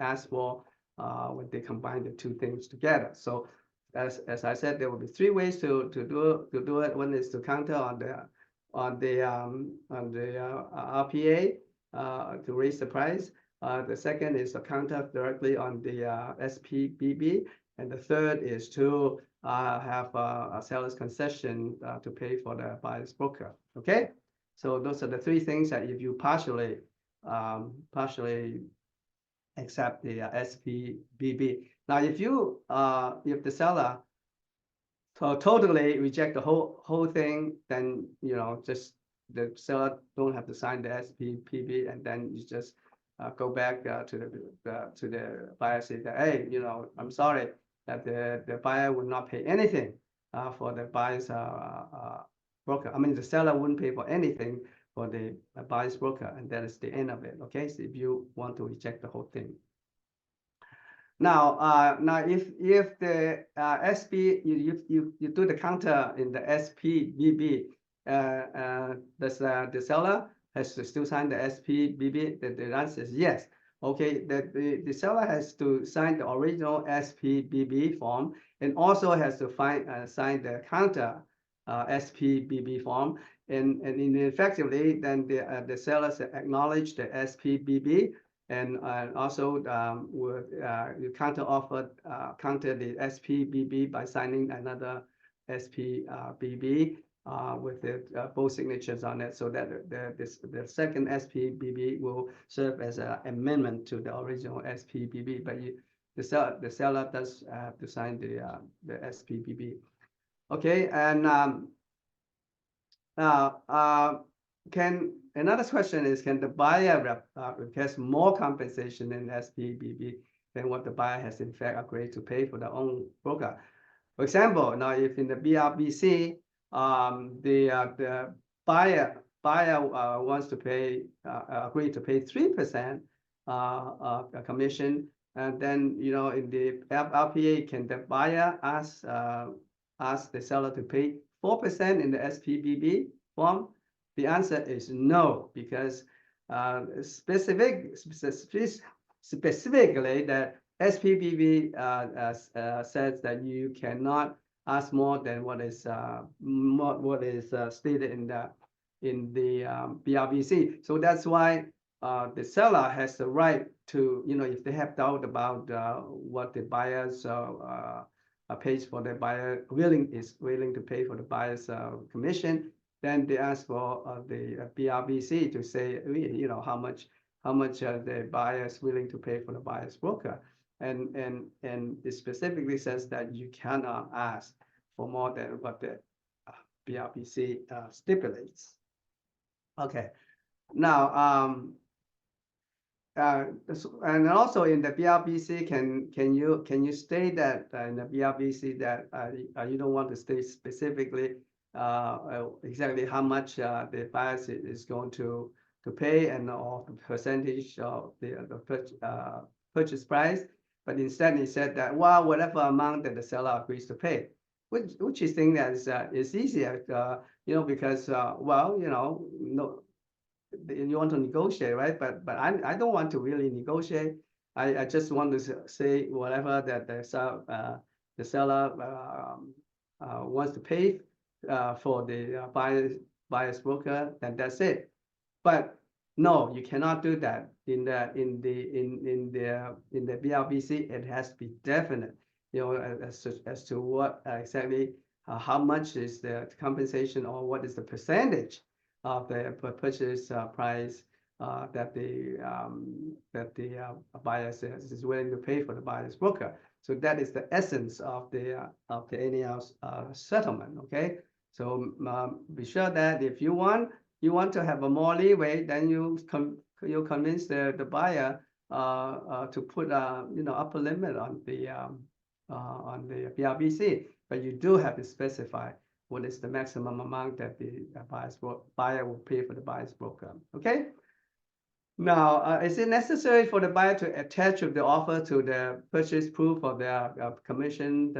ask for when they combine the two things together. So as I said, there will be three ways to do it. One is to counter on the RPA to raise the price. The second is to counter directly on the SPBB, and the third is to have a seller's concession to pay for the buyer's broker. Okay, so those are the three things that if you partially accept the SPBB. Now, if the seller totally reject the whole thing, then just the seller don't have to sign the SPBB, and then you just go back to the buyer, say that, hey, I'm sorry that the buyer would not pay anything for the buyer's broker. I mean, the seller wouldn't pay for anything for the buyer's broker, and that is the end of it. Okay, so if you want to reject the whole thing. Now, if the you do the counter in the SPBB, does the seller has to still sign the SPBB? The answer is yes. Okay, the seller has to sign the original SPBB form, and also has to sign the counter SPBB form, and effectively then the sellers acknowledge the SPBB, and also would you counter the SPBB by signing another SPBB with both signatures on it, so that the second SPBB will serve as an amendment to the original SPBB, but the seller does have to sign the SPBB. Okay, and now another question is, can the buyer request more compensation in SPBB than what the buyer has in fact agreed to pay for their own broker? For example, now if in the BRBC, the buyer wants to pay agree to pay 3% commission, and then in the RPA, can the buyer ask the seller to pay 4% in the SPBB form? The answer is no, because specifically that SPBB says that you cannot ask more than what is stated in the BRBC. So that's why the seller has the right to, if they have doubt about what the buyer's pays for, the buyer is willing to pay for the buyer's commission, then they ask for the BRBC to say, how much the buyer is willing to pay for the buyer's broker, and it specifically says that you cannot ask for more than what the BRBC stipulates. Okay, now and also in the BRBC, can you state that in the BRBC that you don't want to state specifically exactly how much the buyer is going to pay, and or the percentage of the purchase price, but instead he said that, well, whatever amount that the seller agrees to pay, which is thing that is easier, because well, no, you want to negotiate, right? But I don't want to really negotiate. I just want to say whatever that the seller wants to pay for the buyer's broker, then that's it. But no, you cannot do that in the BRBC. It has to be definite, as to what exactly how much is the compensation, or what is the percentage of the purchase price that the buyer is willing to pay for the buyer's broker. So that is the essence of the NAR settlement. Okay, so be sure that if you want to have a more leeway, then you convince the buyer to put upper limit on the BRBC, but you do have to specify what is the maximum amount that the buyer will pay for the buyer's broker. Okay. Now, is it necessary for the buyer to attach the offer to the purchase proof of their commission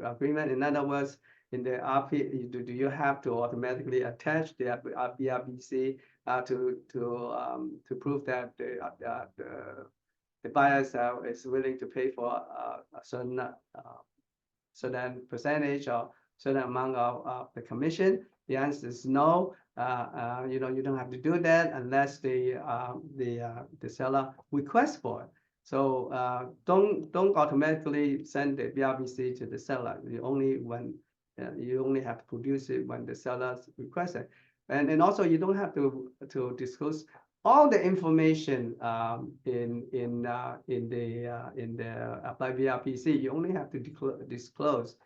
agreement? In other words, in the RP, do you have to automatically attach the BRBC to prove that the buyers is willing to pay for a certain percentage or certain amount of the commission? The answer is no. You don't have to do that unless the seller requests for it. So don't automatically send the BRBC to the seller. You only have to produce it when the seller requests it. And also you don't have to disclose all the information in the apply BRBC. You only have to disclose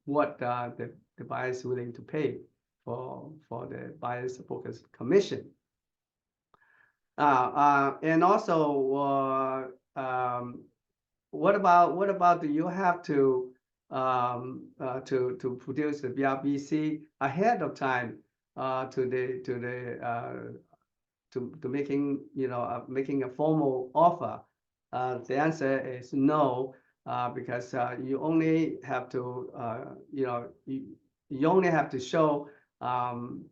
what the buyer is willing to pay for the buyer's broker's commission. And also, what about do you have to produce the BRBC ahead of time to making a formal offer? The answer is no, because you only have to you only have to show the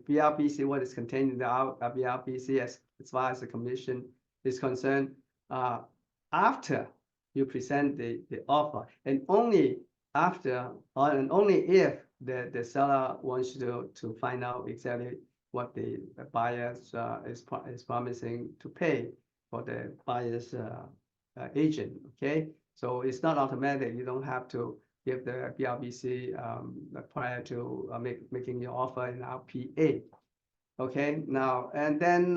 BRBC, what is contained in the BRBC as far as the commission is concerned, after you present the offer, and only after and only if the seller wants to find out exactly what the buyer is promising to pay for the buyer's agent. Okay, so it's not automatic. You don't have to give the BRBC prior to making your offer in RPA. Okay, now and then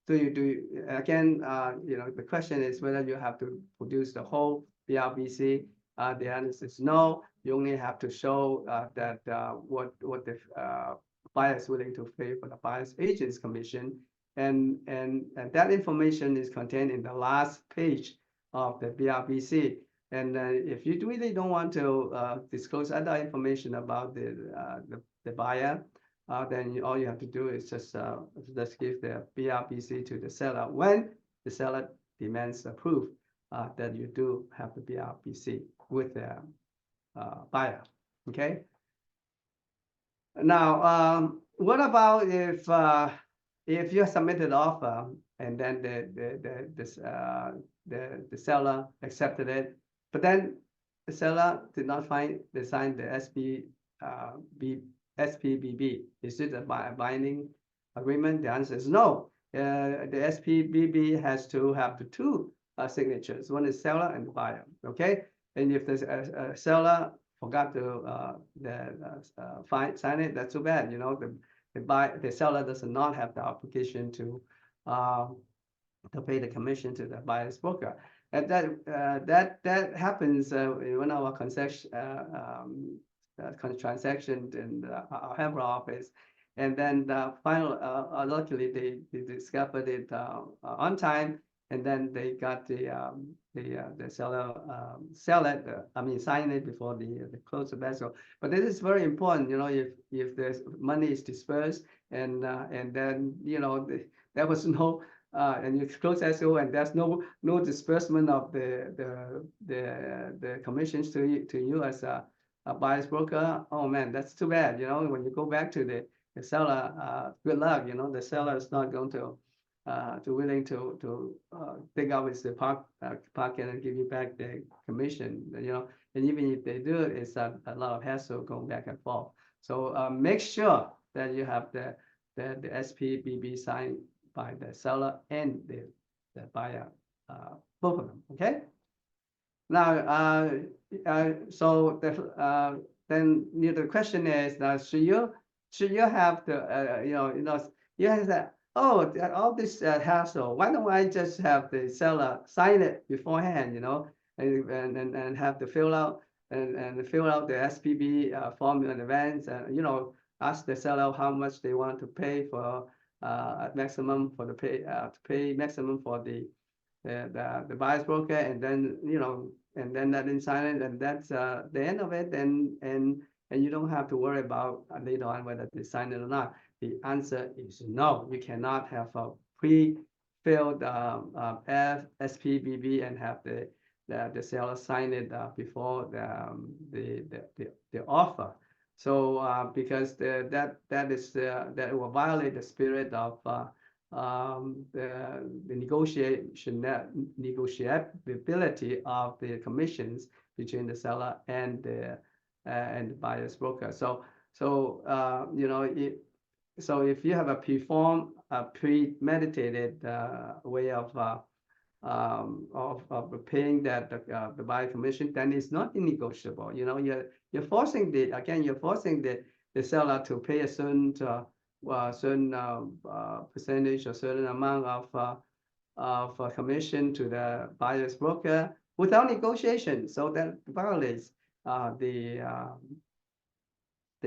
do you again? The question is whether you have to produce the whole BRBC. The answer is no. You only have to show that what the buyer is willing to pay for the buyer's agent's commission, and that information is contained in the last page of the BRBC. And if you really don't want to disclose other information about the buyer, then all you have to do is just give the BRBC to the seller when the seller demands a proof that you do have the BRBC with the buyer. Okay. Now, what about if you submitted offer and then the seller accepted it, but then the seller did not sign the SPBB? Is it a binding agreement? The answer is no. The SPBB has to have the two signatures. One is seller and the buyer. Okay, and if the seller forgot to sign it, that's too bad. The seller does not have the obligation to pay the commission to the buyer's broker. And that happens in our transaction in our Hamburg office, and then luckily they discovered it on time, and then they got the seller sign it before the close of escrow. But this is very important. If there's money is dispersed and then there was no and you close escrow and there's no disbursement of the commissions to you as a buyer's broker, oh man, that's too bad. When you go back to the seller, good luck. The seller is not going to willing to dig out his pocket and give you back the commission. And even if they do, it's a lot of hassle going back and forth. So make sure that you have the SPBB signed by the seller and the buyer, both of them. Okay. Now, so then the question is, should you have the you have that, all this hassle? Why don't I just have the seller sign it beforehand, and have to fill out the SPB form in advance, and ask the seller how much they want to pay for maximum for the to pay maximum for the buyer's broker, and then and then let them sign it, and that's the end of it, and you don't have to worry about later on whether they sign it or not. The answer is no. You cannot have a pre-filled SPBB and have the seller sign it before the offer. Because that that will violate the spirit of the negotiability of the commissions between the seller and the buyer's broker. So you know, if you have a premeditated way of paying that the buyer commission, then it's not negotiable. You know, you're forcing the seller to pay a certain percentage or certain amount of commission to the buyer's broker without negotiation. So that violates the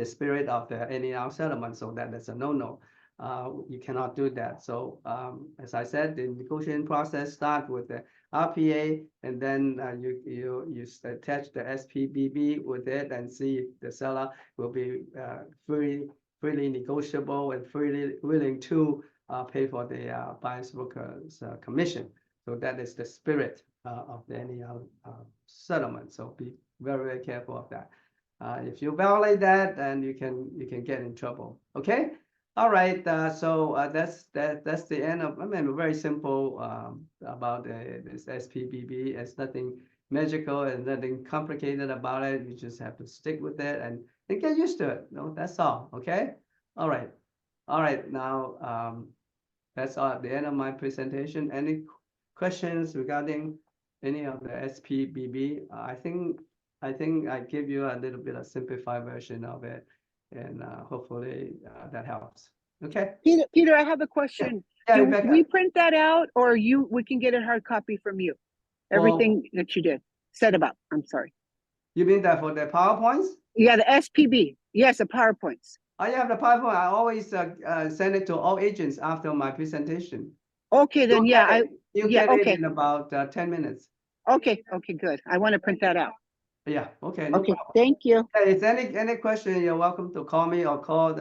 spirit of the any and out settlement. So that's a no-no. You cannot do that. So as I said, the negotiation process starts with the RPA, and then you attach the SPBB with it and see if the seller will be freely negotiable and freely willing to pay for the buyer's broker's commission. So that is the spirit of the any settlement. So be very, very careful of that. If you violate that, then you can get in trouble. Okay. All right. So that's the end of. I mean, very simple about this SPBB. It's nothing magical and nothing complicated about it. You just have to stick with it and get used to it. No, that's all. Okay. All right. All right. Now that's all at the end of my presentation. Any questions regarding any of the SPBB? I think I give you a little bit of simplified version of it, and hopefully that helps. Okay. Peter, I have a question. Yeah, Do Rebecca. we print that out, or we can get a hard copy from you? Everything that you said about. I'm sorry. You mean that for the PowerPoints? Yeah, the SPB. Yes, the PowerPoints. I have the PowerPoint. I always send it to all agents after my presentation. Okay, then yeah, you get it in about 10 minutes. Okay, good. I want to print that out. Yeah. Okay. No Okay, problem. thank you. If any question, you're welcome to call me or call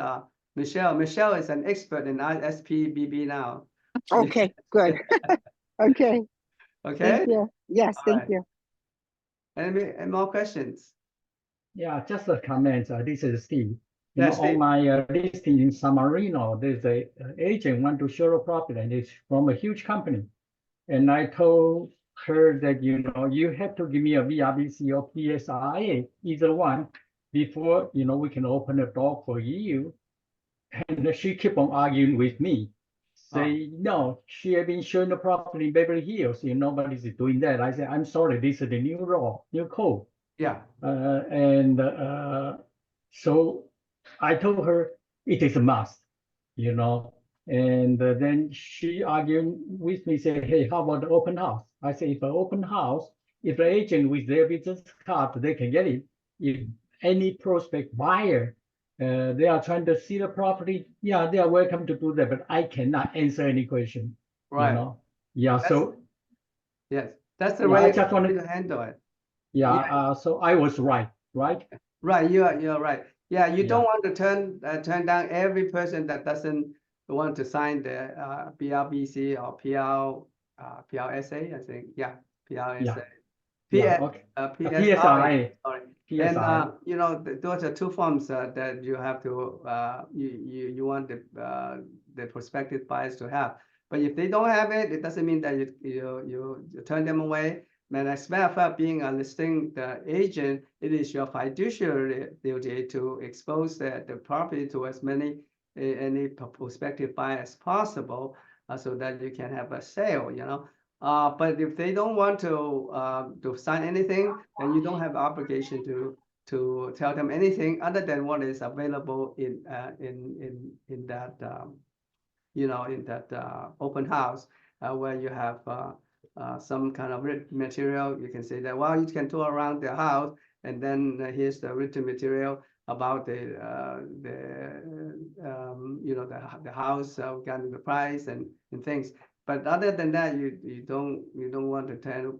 Michelle. Michelle is an expert in SPBB now. Okay, good. Okay. Okay. Thank you. Yes, All thank right. you. Any more questions? Yeah, just a comment. This is Steve. Yes, On my listing in San Marino, there's a agent want to show a property, and it's from a huge company. And I told her that, you have to give me a VRBC or PSIA, either one, before, we can open the door for you. And she kept on arguing with me. Say, no, she had been showing the property in Beverly Hills. Nobody's doing that. I said, I'm sorry, this is the new law, new code. Yeah. So I told her it is a must, and then she argued with me, say, hey, how about the open house? I say, if an open house, if the agent with their business card, they can get it. If any prospect buyer, they are trying to see the property, yeah, they are welcome to do that, but I cannot answer any question. Right. Yeah, yes, that's the way I just want to handle it. Yeah, so I was right? Right, you're right. Yeah, you don't want to turn down every person that doesn't want to sign the BRBC or PRSA, I think. Yeah, PRSA. PSI. Sorry. PSI. And those are two forms that you have to you want the prospective buyers to have. But if they don't have it, it doesn't mean that you turn them away. And as a matter of fact, being a listing the agent, it is your fiduciary duty to expose the property to as many any prospective buyer as possible, so that you can have a sale. But if they don't want to sign anything, then you don't have obligation to tell them anything other than what is available in that in that open house where you have some kind of written material. You can say that, well, you can tour around the house, and then here's the written material about the house regarding the price and things. But other than that, you don't want to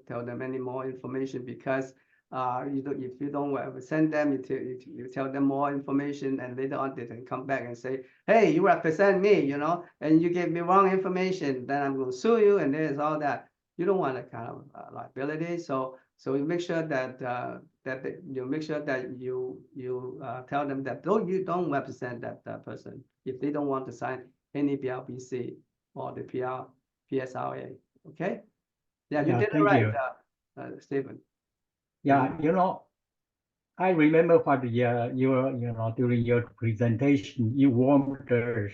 tell them any more information, because if you don't send them, you tell them more information, and later on they can come back and say, hey, you represent me, and you gave me wrong information, then I'm going to sue you, and there's all that. You don't want that kind of liability. So So you make sure that you make sure that you tell them that you don't represent that person if they don't want to sign any BLBC or the PSRA. Okay. Yeah, you Yeah, did it thank right, you. Stephen. Yeah, you know, I remember what during your presentation, you warned us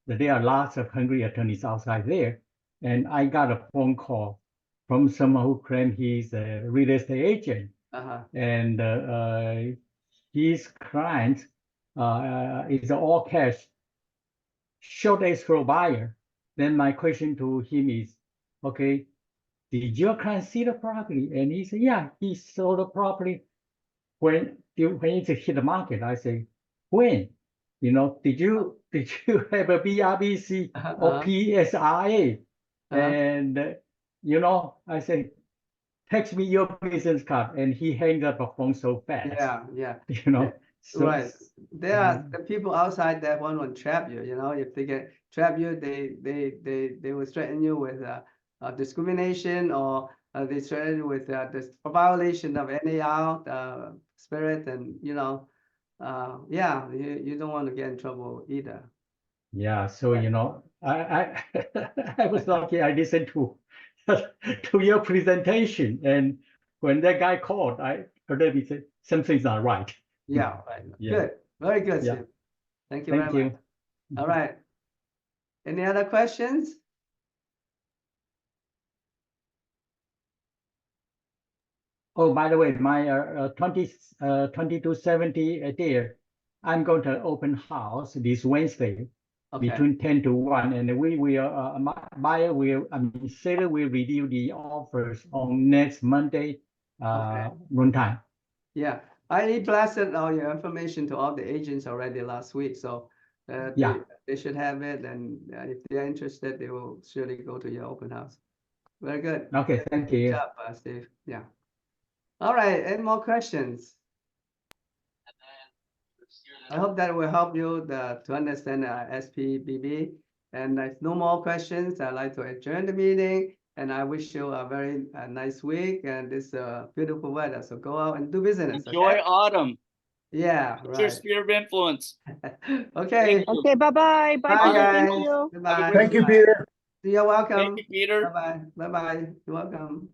that there are lots of hungry attorneys outside there. And I got a phone call from someone who claimed he's a real estate agent. And his client is an all cash short escrow buyer. Then my question to him is, okay, did your client see the property? And he said, yeah, he saw the property when it hit the market. I say, when? You know, did you have a BRBC or PSRA? And you know, I say, text me your business card, and he hung up the phone so fast. Yeah. You know, so Right. There are the people outside that want to trap you. You know, if they can trap you, they will threaten you with discrimination, or they threaten you with this violation of NAR spirit, and you know, yeah, you don't want to get in trouble either. yeah, so you know, I I was lucky. I listened to your presentation, and when that guy called, I heard him say something's not right. Yeah, right. Yeah. Good. Very good, Yeah. Steve. Thank you very Thank much. you. All right. Any other questions? Oh, by the way, my 2270 there, I'm going to open house this Wednesday Okay. between 10 to 1, and we will buyer will, I mean, seller will review the offers on next Monday noon time. Yeah, I blasted all your information to all the agents already last week, so Yeah. they should have it, and if they're interested, they will surely go to your open house. Very good. Okay, thank Good you. job, Steve. Yeah. All right, any more questions? I hope that will help you to understand SPBB. And if no more questions, I'd like to adjourn the meeting. And I wish you a very nice week and this beautiful weather. So go out and do business. Enjoy Okay? autumn. Yeah, It's your right. sphere of influence. Okay. Thank you. Okay, bye-bye. Bye, Bye, Peter. guys. Thank you. Goodbye. Thank you, Peter. You're welcome. Thank you, Peter. Bye-bye. Bye-bye. You're welcome.